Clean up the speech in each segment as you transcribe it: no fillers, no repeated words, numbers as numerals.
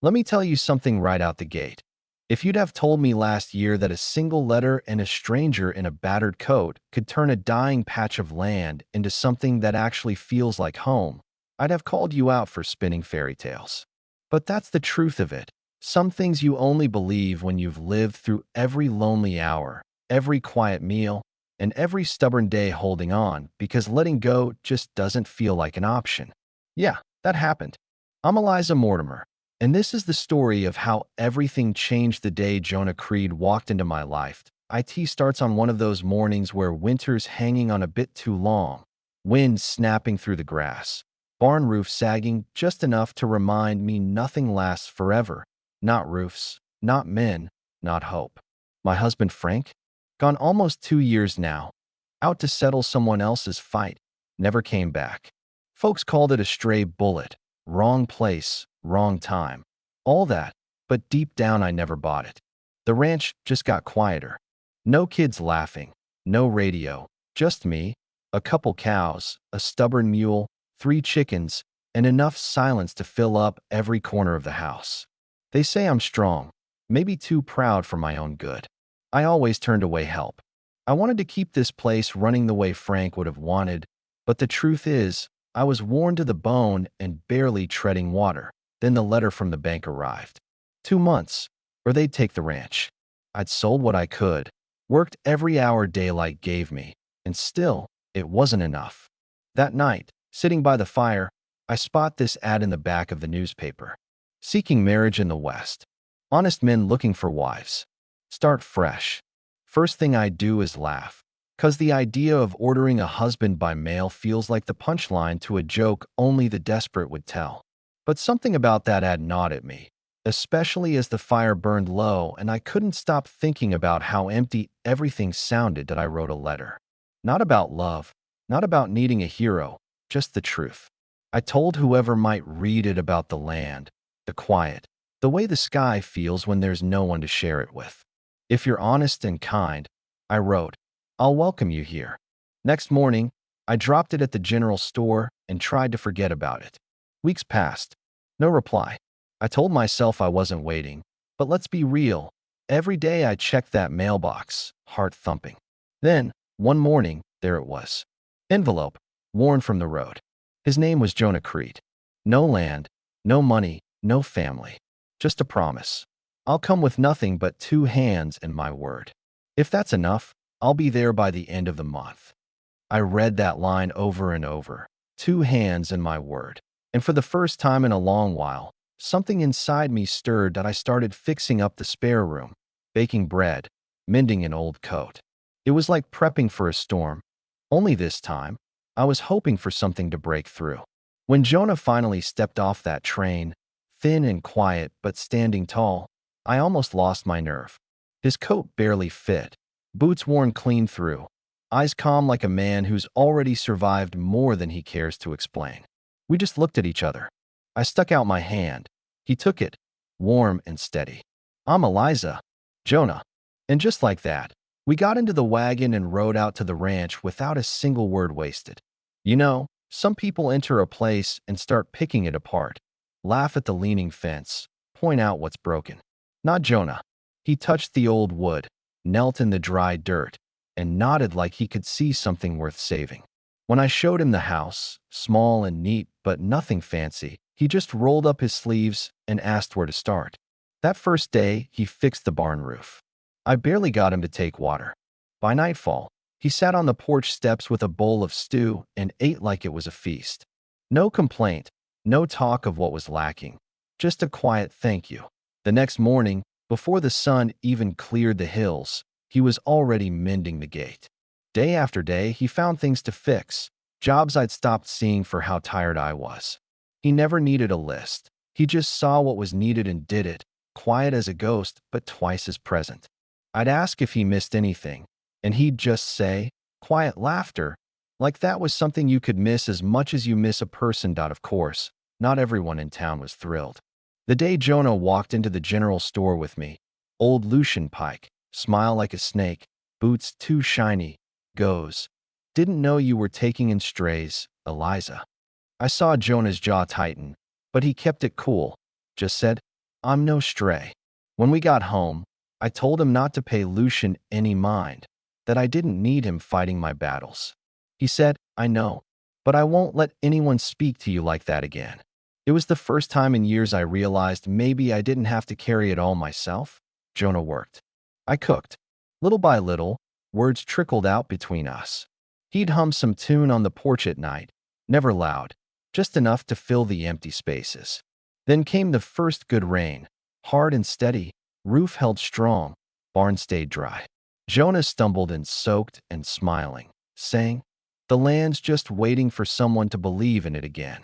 Let me tell you something right out the gate. If you'd have told me last year that a single letter and a stranger in a battered coat could turn a dying patch of land into something that actually feels like home, I'd have called you out for spinning fairy tales. But that's the truth of it. Some things you only believe when you've lived through every lonely hour, every quiet meal, and every stubborn day holding on because letting go just doesn't feel like an option. Yeah, that happened. I'm Eliza Mortimer, and this is the story of how everything changed the day Jonah Creed walked into my life. IT starts on one of those mornings where winter's hanging on a bit too long, wind snapping through the grass, barn roof sagging just enough to remind me nothing lasts forever. Not roofs, not men, not hope. My husband Frank? Gone almost 2 years now. Out to settle someone else's fight. Never came back. Folks called it a stray bullet. Wrong place, wrong time. All that, but deep down I never bought it. The ranch just got quieter. No kids laughing, no radio, just me, a couple cows, a stubborn mule, 3 chickens, and enough silence to fill up every corner of the house. They say I'm strong, maybe too proud for my own good. I always turned away help. I wanted to keep this place running the way Frank would have wanted, but the truth is, I was worn to the bone and barely treading water. Then the letter from the bank arrived. 2 months, or they'd take the ranch. I'd sold what I could, worked every hour daylight gave me, and still, it wasn't enough. That night, sitting by the fire, I spot this ad in the back of the newspaper. Seeking marriage in the West. Honest men looking for wives. Start fresh. First thing I do is laugh, 'cause the idea of ordering a husband by mail feels like the punchline to a joke only the desperate would tell. But something about that ad gnawed at me, especially as the fire burned low and I couldn't stop thinking about how empty everything sounded that I wrote a letter. Not about love, not about needing a hero, just the truth. I told whoever might read it about the land, the quiet, the way the sky feels when there's no one to share it with. If you're honest and kind, I wrote, I'll welcome you here. Next morning, I dropped it at the general store and tried to forget about it. Weeks passed. No reply. I told myself I wasn't waiting, but let's be real. Every day I checked that mailbox, heart thumping. Then, one morning, there it was. Envelope, worn from the road. His name was Jonah Creed. No land, no money, no family. Just a promise. I'll come with nothing but 2 hands and my word. If that's enough, I'll be there by the end of the month. I read that line over and over. 2 hands and my word. And for the first time in a long while, something inside me stirred that I started fixing up the spare room, baking bread, mending an old coat. It was like prepping for a storm. Only this time, I was hoping for something to break through. When Jonah finally stepped off that train, thin and quiet but standing tall, I almost lost my nerve. His coat barely fit, boots worn clean through, eyes calm like a man who's already survived more than he cares to explain. We just looked at each other. I stuck out my hand. He took it, warm and steady. I'm Eliza, Jonah. And just like that, we got into the wagon and rode out to the ranch without a single word wasted. You know, some people enter a place and start picking it apart, laugh at the leaning fence, point out what's broken. Not Jonah. He touched the old wood, knelt in the dry dirt, and nodded like he could see something worth saving. When I showed him the house, small and neat but nothing fancy, he just rolled up his sleeves and asked where to start. That first day, he fixed the barn roof. I barely got him to take water. By nightfall, he sat on the porch steps with a bowl of stew and ate like it was a feast. No complaint, no talk of what was lacking, just a quiet thank you. The next morning, before the sun even cleared the hills, he was already mending the gate. Day after day, he found things to fix, jobs I'd stopped seeing for how tired I was. He never needed a list. He just saw what was needed and did it, quiet as a ghost, but twice as present. I'd ask if he missed anything, and he'd just say, quiet laughter, like that was something you could miss as much as you miss a person. Of course, not everyone in town was thrilled. The day Jonah walked into the general store with me, old Lucian Pike, smile like a snake, boots too shiny, goes, didn't know you were taking in strays, Eliza. I saw Jonah's jaw tighten, but he kept it cool, just said, I'm no stray. When we got home, I told him not to pay Lucian any mind, that I didn't need him fighting my battles. He said, I know, but I won't let anyone speak to you like that again. It was the first time in years I realized maybe I didn't have to carry it all myself. Jonah worked. I cooked. Little by little, words trickled out between us. He'd hum some tune on the porch at night, never loud, just enough to fill the empty spaces. Then came the first good rain, hard and steady, roof held strong, barn stayed dry. Jonah stumbled and soaked and smiling, saying, the land's just waiting for someone to believe in it again.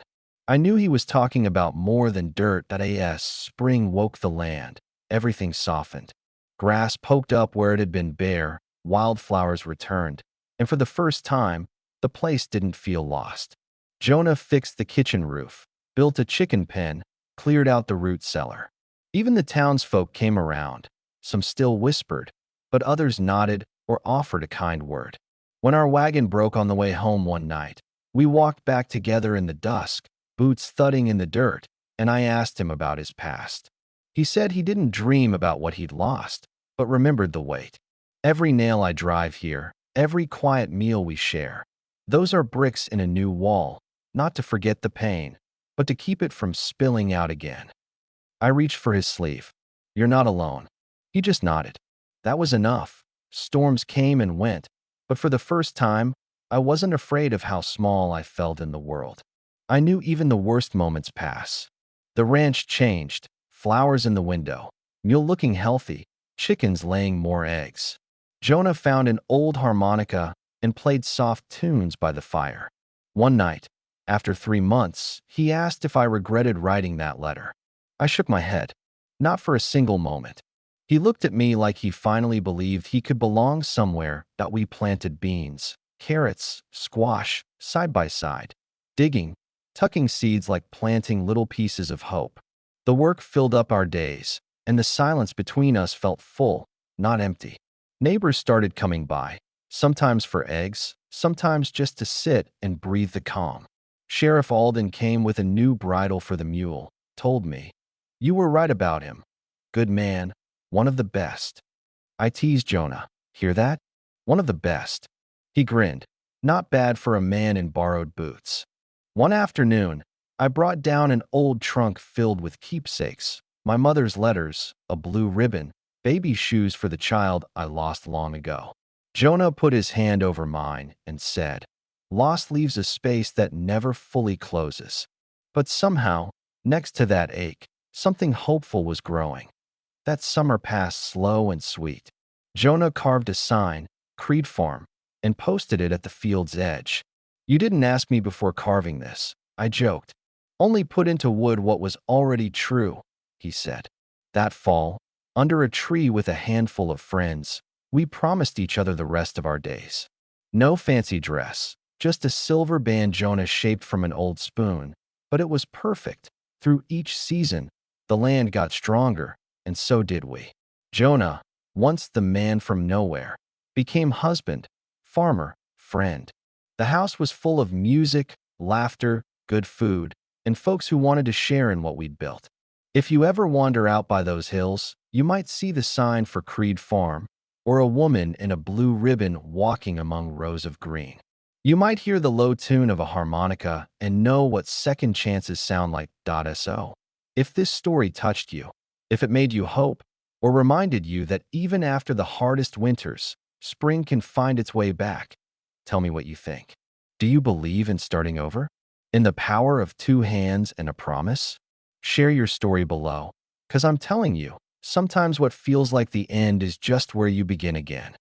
I knew he was talking about more than dirt. That as spring woke the land, everything softened. Grass poked up where it had been bare, wildflowers returned, and for the first time, the place didn't feel lost. Jonah fixed the kitchen roof, built a chicken pen, cleared out the root cellar. Even the townsfolk came around. Some still whispered, but others nodded or offered a kind word. When our wagon broke on the way home one night, we walked back together in the dusk, boots thudding in the dirt, and I asked him about his past. He said he didn't dream about what he'd lost, but remembered the weight. Every nail I drive here, every quiet meal we share, those are bricks in a new wall, not to forget the pain, but to keep it from spilling out again. I reached for his sleeve. You're not alone. He just nodded. That was enough. Storms came and went, but for the first time, I wasn't afraid of how small I felt in the world. I knew even the worst moments pass. The ranch changed, flowers in the window, mule looking healthy, chickens laying more eggs. Jonah found an old harmonica and played soft tunes by the fire. One night, after 3 months, he asked if I regretted writing that letter. I shook my head. Not for a single moment. He looked at me like he finally believed he could belong somewhere. That we planted beans, carrots, squash, side by side, digging, tucking seeds like planting little pieces of hope. The work filled up our days, and the silence between us felt full, not empty. Neighbors started coming by, sometimes for eggs, sometimes just to sit and breathe the calm. Sheriff Alden came with a new bridle for the mule, told me, you were right about him. Good man, one of the best. I teased Jonah. Hear that? One of the best. He grinned. Not bad for a man in borrowed boots. One afternoon, I brought down an old trunk filled with keepsakes, my mother's letters, a blue ribbon, baby shoes for the child I lost long ago. Jonah put his hand over mine and said, loss leaves a space that never fully closes. But somehow, next to that ache, something hopeful was growing. That summer passed slow and sweet. Jonah carved a sign, Creed Farm, and posted it at the field's edge. You didn't ask me before carving this, I joked. Only put into wood what was already true, he said. That fall, under a tree with a handful of friends, we promised each other the rest of our days. No fancy dress, just a silver band Jonah shaped from an old spoon, but it was perfect. Through each season, the land got stronger, and so did we. Jonah, once the man from nowhere, became husband, farmer, friend. The house was full of music, laughter, good food, and folks who wanted to share in what we'd built. If you ever wander out by those hills, you might see the sign for Creed Farm, or a woman in a blue ribbon walking among rows of green. You might hear the low tune of a harmonica and know what second chances sound like. So, if this story touched you, if it made you hope, or reminded you that even after the hardest winters, spring can find its way back, tell me what you think. Do you believe in starting over? In the power of 2 hands and a promise? Share your story below, because I'm telling you, sometimes what feels like the end is just where you begin again.